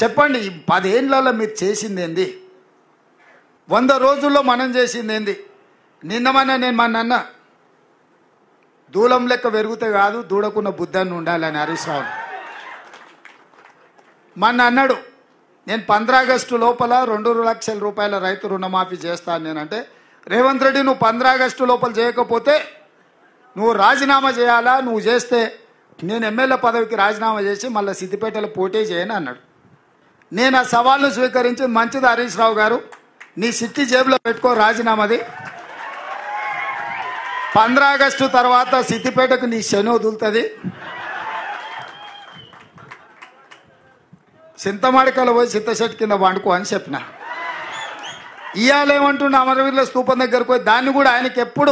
చెప్పండి, 10 ఏళ్లలో మీరు చేసింది ఏంది? 100 రోజుల్లో మనం చేసింది ఏంది? నిన్నమన్నా నేను అన్న దూలం లెక్క పెరిగితే కాదు, దూడకున్న బుద్ధాన్ని ఉండాలని హరీష్ రావు మొన్న అన్నాడు, నేను 15 ఆగస్టు లోపల 2 లక్షల రూపాయల రైతు రుణమాఫీ చేస్తాను. నేనంటే, రేవంత్ రెడ్డి నువ్వు 15 ఆగస్టు లోపల చేయకపోతే నువ్వు రాజీనామా చేయాలా, నువ్వు చేస్తే నేను ఎమ్మెల్యే పదవికి రాజీనామా చేసి మళ్ళీ సిద్దిపేటలో పోటీ చేయను అన్నాడు. నేను ఆ సవాల్ను స్వీకరించి, మంచిది హరీష్ రావు గారు, నీ సిట్టి జేబులో పెట్టుకో రాజీనామాది, 15 ఆగస్టు తర్వాత సిద్దిపేటకు నీ శని వదులుతుంది, చింతమాడికలో పోయి చింతశెట్టు కింద వండుకో అని చెప్పిన. ఇవాళ ఏమంటుండే, అమరవీరుల స్తూపం దగ్గరకు పోయి దాన్ని కూడా ఆయనకి ఎప్పుడు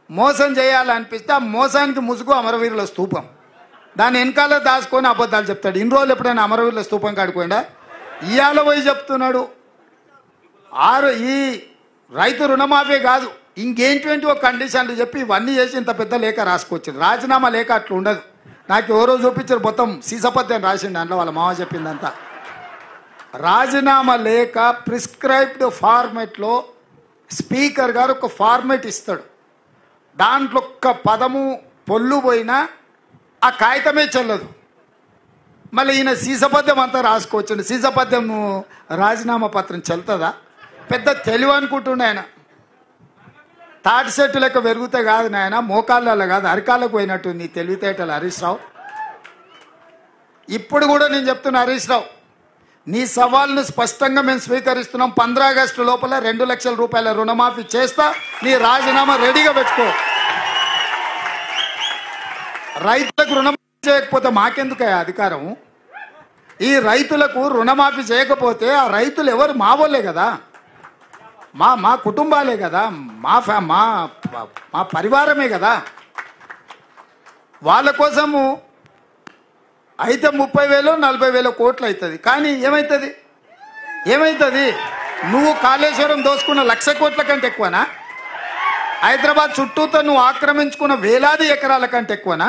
మోసం చేయాలనిపిస్తే ఆ మోసానికి ముసుగు అమరవీరుల స్తూపం, దాన్ని వెనకాల దాచుకొని అబద్ధాలు చెప్తాడు. ఇన్ని రోజులు ఎప్పుడైనా అమరవీరుల స్తూపం కాడిపోయిందా? ఇవాళ పోయి చెప్తున్నాడు ఈ రైతు రుణమాఫీ కాదు, ఇంకేంటివో కండిషన్లు చెప్పి ఇవన్నీ చేసి ఇంత పెద్ద లేఖ రాసుకొచ్చారు. రాజీనామా లేఖ అట్లా ఉండదు. నాకు ఎవరో చూపించారు, మొత్తం సీసపత్యం రాసిండు అందులో, వాళ్ళ మామ చెప్పిందంతా. రాజీనామా లేఖ ప్రిస్క్రైబ్డ్ ఫార్మెట్లో స్పీకర్ గారు ఒక ఫార్మెట్ ఇస్తాడు, దాంట్లో ఒక్క పదము పొల్లు పోయినా ఆ కాగితమే చెల్లదు. మళ్ళీ ఈయన సీసపద్యం అంతా రాసుకోవచ్చండి. సీసపద్యం రాజీనామా పత్రం చెల్తుందా? పెద్ద తెలివి అనుకుంటుండే ఆయన. తాటి చెట్టు లెక్క పెరుగుతే కాదు నాయన, మోకాళ్ళలో కాదు అరికాళ్ళకు పోయినట్టు నీ తెలివితేటలు హరీష్ రావు. ఇప్పుడు కూడా నేను చెప్తున్నా హరీష్ రావు, నీ సవాల్ను స్పష్టంగా మేము స్వీకరిస్తున్నాం. 15 ఆగస్టు లోపల 2 లక్షల రూపాయల రుణమాఫీ చేస్తా, నీ రాజీనామా రెడీగా పెట్టుకో. రైతులకు రుణమాఫీ చేయకపోతే మాకెందుకు అధికారం? ఈ రైతులకు రుణమాఫీ చేయకపోతే ఆ రైతులు ఎవరు? మా వాళ్ళే కదా, మా కుటుంబాలే కదా, మా పరివారమే కదా. వాళ్ళ కోసము అయితే 30,000 40,000 కోట్లు అవుతుంది. కానీ ఏమవుతుంది? నువ్వు కాళేశ్వరం దోసుకున్న 1,00,000 కోట్ల కంటే ఎక్కువనా? హైదరాబాద్ చుట్టూతో నువ్వు ఆక్రమించుకున్న వేలాది ఎకరాల కంటే ఎక్కువనా?